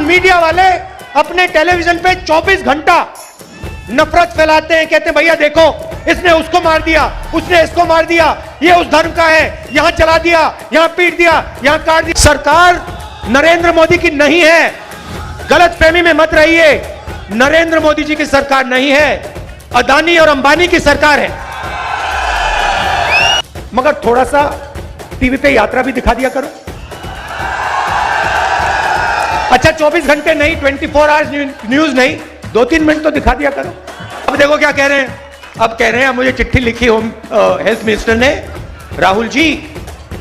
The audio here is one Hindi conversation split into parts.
मीडिया वाले अपने टेलीविजन पे 24 घंटा नफरत फैलाते हैं, कहते हैं भैया देखो इसने उसको मार दिया, उसने इसको मार दिया, ये उस धर्म का है, यहां चला दिया, यहां पीट दिया, यहां काट दिया। सरकार नरेंद्र मोदी की नहीं है, गलतफहमी में मत रहिए। नरेंद्र मोदी जी की सरकार नहीं है, अदानी और अंबानी की सरकार है। मगर थोड़ा सा टीवी पे यात्रा भी दिखा दिया करो। अच्छा 24 घंटे नहीं, 24 आवर्स न्यूज नहीं, 2-3 मिनट तो दिखा दिया करो। अब देखो क्या कह रहे हैं, अब कह रहे हैं मुझे चिट्ठी लिखी होम हेल्थ मिनिस्टर ने, राहुल जी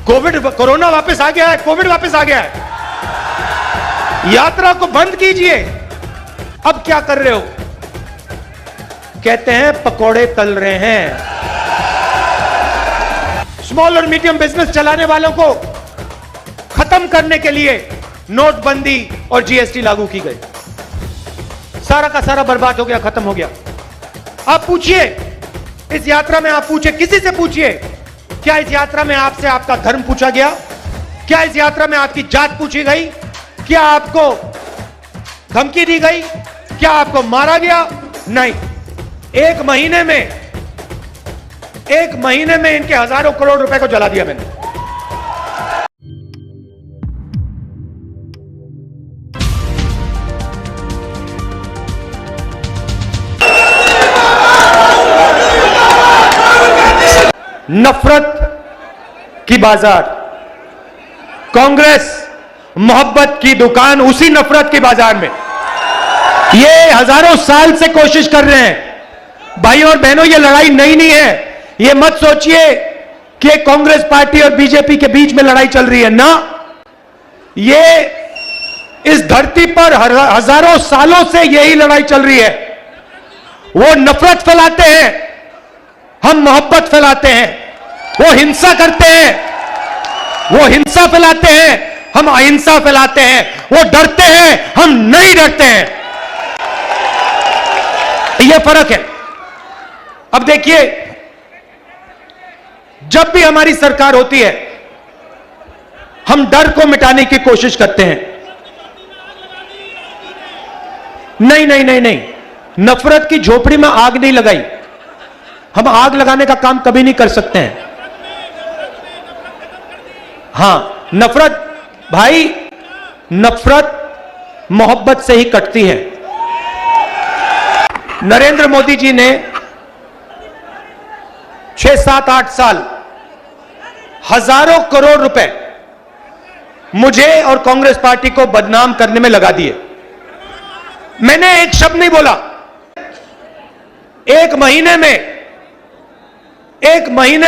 कोरोना वापस आ गया है, कोविड वापस आ गया है, यात्रा को बंद कीजिए। अब क्या कर रहे हो? कहते हैं पकोड़े तल रहे हैं। स्मॉल और मीडियम बिजनेस चलाने वालों को खत्म करने के लिए नोटबंदी और जीएसटी लागू की गई, सारा का सारा बर्बाद हो गया, खत्म हो गया। आप पूछिए इस यात्रा में, आप पूछिए किसी से पूछिए, क्या इस यात्रा में आपसे आपका धर्म पूछा गया? क्या इस यात्रा में आपकी जात पूछी गई? क्या आपको धमकी दी गई? क्या आपको मारा गया? नहीं। एक महीने में इनके हजारों करोड़ रुपए को जला दिया मैंने। नफरत की बाजार, कांग्रेस मोहब्बत की दुकान, उसी नफरत की बाजार में ये हजारों साल से कोशिश कर रहे हैं। भाइयों और बहनों, ये लड़ाई नई नहीं है। ये मत सोचिए कि कांग्रेस पार्टी और बीजेपी के बीच में लड़ाई चल रही है ना, ये इस धरती पर हजारों सालों से यही लड़ाई चल रही है। वो नफरत फैलाते हैं, हम मोहब्बत फैलाते हैं। वो हिंसा करते हैं, वो हिंसा फैलाते हैं, हम अहिंसा फैलाते हैं। वो डरते हैं, हम नहीं डरते हैं। यह फर्क है। अब देखिए, जब भी हमारी सरकार होती है, हम डर को मिटाने की कोशिश करते हैं। नहीं नहीं नहीं नहीं, नफरत की झोपड़ी में आग नहीं लगाई। हम आग लगाने का काम कभी नहीं कर सकते हैं। हां, नफरत भाई, नफरत मोहब्बत से ही कटती है। नरेंद्र मोदी जी ने 6, 7, 8 साल हजारों करोड़ रुपए मुझे और कांग्रेस पार्टी को बदनाम करने में लगा दिए। मैंने एक शब्द नहीं बोला। एक महीने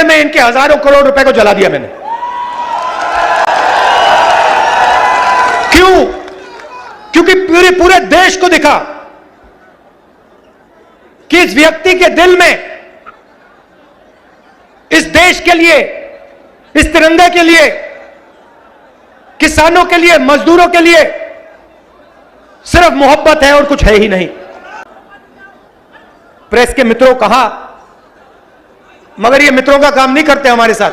में इनके हजारों करोड़ रुपए को जला दिया मैंने। क्यों? क्योंकि पूरे देश को दिखा कि इस व्यक्ति के दिल में इस देश के लिए, इस तिरंगे के लिए, किसानों के लिए, मजदूरों के लिए सिर्फ मोहब्बत है और कुछ है ही नहीं। प्रेस के मित्रों कहा, मगर ये मित्रों का काम नहीं करते हमारे साथ।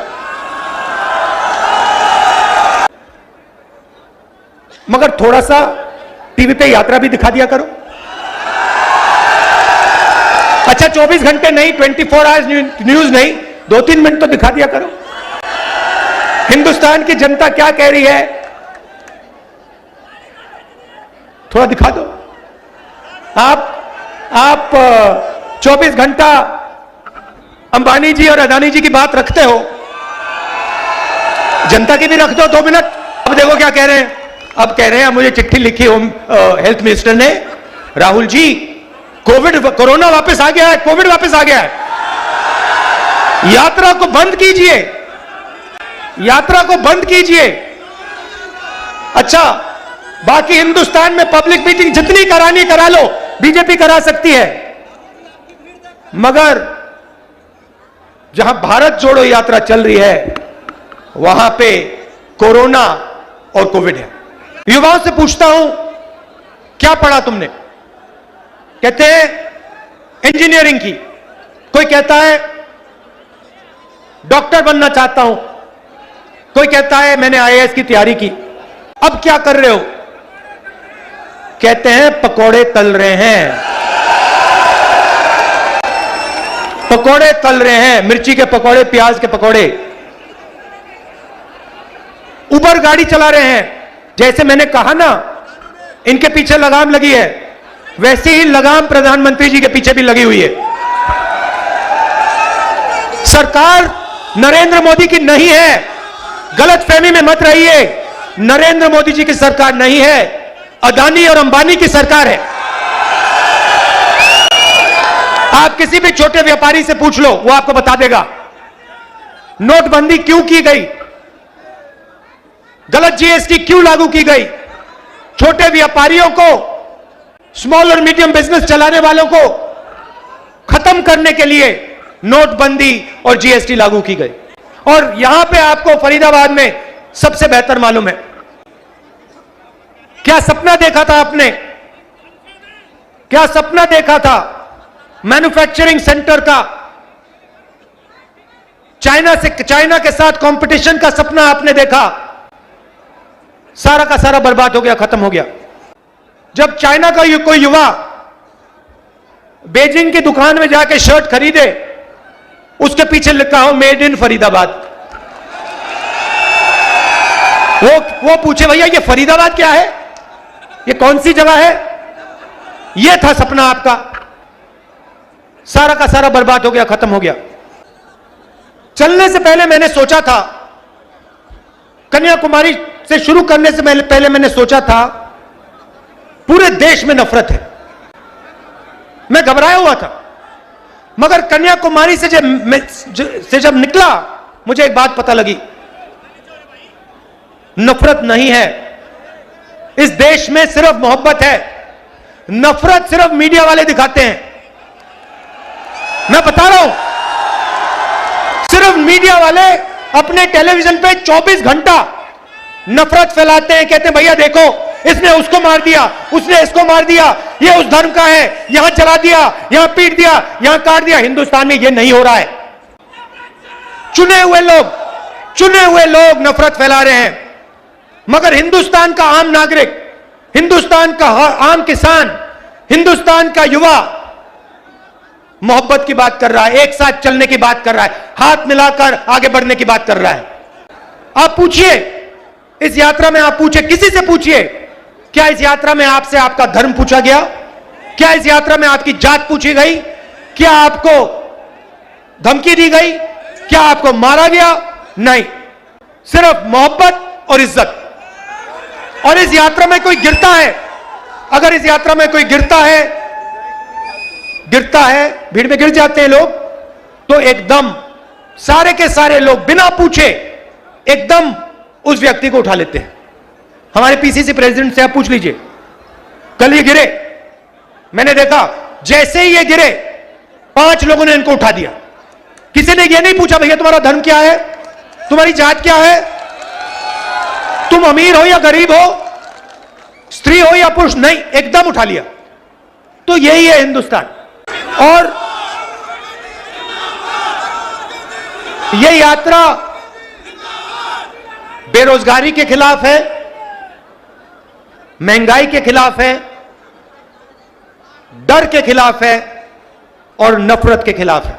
मगर थोड़ा सा टीवी पे यात्रा भी दिखा दिया करो। अच्छा 24 घंटे नहीं, 24 आवर्स न्यूज नहीं, 2-3 मिनट तो दिखा दिया करो। हिंदुस्तान की जनता क्या कह रही है, थोड़ा दिखा दो। आप 24 घंटा अंबानी जी और अदानी जी की बात रखते हो, जनता की भी रख दो 2 मिनट। अब देखो क्या कह रहे हैं, अब कह रहे हैं मुझे चिट्ठी लिखी होम हेल्थ मिनिस्टर ने, राहुल जी कोरोना वापस आ गया है, कोविड वापस आ गया है, यात्रा को बंद कीजिए, यात्रा को बंद कीजिए। अच्छा, बाकी हिंदुस्तान में पब्लिक मीटिंग जितनी करानी करा लो, बीजेपी करा सकती है, मगर जहां भारत जोड़ो यात्रा चल रही है वहां पे कोरोना और कोविड है। युवाओं से पूछता हूं, क्या पढ़ा तुमने? कहते हैं इंजीनियरिंग की, कोई कहता है डॉक्टर बनना चाहता हूं, कोई कहता है मैंने आईएएस की तैयारी की। अब क्या कर रहे हो? कहते हैं पकोड़े तल रहे हैं, पकोड़े तल रहे हैं, मिर्ची के पकोड़े, प्याज के पकोड़े। उबर गाड़ी चला रहे हैं। जैसे मैंने कहा ना, इनके पीछे लगाम लगी है, वैसे ही लगाम प्रधानमंत्री जी के पीछे भी लगी हुई है। सरकार नरेंद्र मोदी की नहीं है, गलतफहमी में मत रहिए। नरेंद्र मोदी जी की सरकार नहीं है, अदानी और अंबानी की सरकार है। आप किसी भी छोटे व्यापारी से पूछ लो, वो आपको बता देगा नोटबंदी क्यों की गई, गलत जीएसटी क्यों लागू की गई। छोटे व्यापारियों को, स्मॉल और मीडियम बिजनेस चलाने वालों को खत्म करने के लिए नोटबंदी और जीएसटी लागू की गई। और यहां पे आपको फरीदाबाद में सबसे बेहतर मालूम है, क्या सपना देखा था आपने, क्या सपना देखा था मैन्युफैक्चरिंग सेंटर का, चाइना के साथ कंपटीशन का सपना आपने देखा, सारा का सारा बर्बाद हो गया, खत्म हो गया। जब चाइना का कोई युवा बीजिंग की दुकान में जाके शर्ट खरीदे, उसके पीछे लिखा हो मेड इन फरीदाबाद। वो पूछे भैया ये फरीदाबाद क्या है, ये कौन सी जगह है। ये था सपना आपका, सारा का सारा बर्बाद हो गया, खत्म हो गया। चलने से पहले मैंने सोचा था, कन्याकुमारी से शुरू करने से पहले मैंने सोचा था पूरे देश में नफरत है, मैं घबराया हुआ था। मगर कन्याकुमारी से जब निकला, मुझे एक बात पता लगी, नफरत नहीं है इस देश में, सिर्फ मोहब्बत है। नफरत सिर्फ मीडिया वाले दिखाते हैं, मैं बता रहा हूं। सिर्फ मीडिया वाले अपने टेलीविजन पे 24 घंटा नफरत फैलाते हैं, कहते हैं भैया देखो इसने उसको मार दिया, उसने इसको मार दिया, ये उस धर्म का है, यहां जला दिया, यहां पीट दिया, यहां काट दिया। हिंदुस्तान में ये नहीं हो रहा है। चुने हुए लोग नफरत फैला रहे हैं, मगर हिंदुस्तान का आम नागरिक, हिंदुस्तान का आम किसान, हिंदुस्तान का युवा मोहब्बत की बात कर रहा है, एक साथ चलने की बात कर रहा है, हाथ मिलाकर आगे बढ़ने की बात कर रहा है। आप पूछिए इस यात्रा में, आप पूछिए किसी से पूछिए, क्या इस यात्रा में आपसे आपका धर्म पूछा गया, क्या इस यात्रा में आपकी जात पूछी गई, क्या आपको धमकी दी गई, क्या आपको मारा गया? नहीं, सिर्फ मोहब्बत और इज्जत। और इस यात्रा में कोई गिरता है, अगर इस यात्रा में कोई गिरता है, भीड़ में गिर जाते हैं लोग, तो एकदम सारे के सारे लोग बिना पूछे एकदम उस व्यक्ति को उठा लेते हैं। हमारे पीसीसी प्रेसिडेंट से आप पूछ लीजिए, कल ये गिरे, मैंने देखा जैसे ही ये गिरे 5 लोगों ने इनको उठा दिया। किसी ने ये नहीं पूछा भैया तुम्हारा धर्म क्या है, तुम्हारी जात क्या है, तुम अमीर हो या गरीब हो, स्त्री हो या पुरुष, नहीं, एकदम उठा लिया। तो यही है हिंदुस्तान। और यह यात्रा बेरोजगारी के खिलाफ है, महंगाई के खिलाफ है, डर के खिलाफ है और नफरत के खिलाफ है।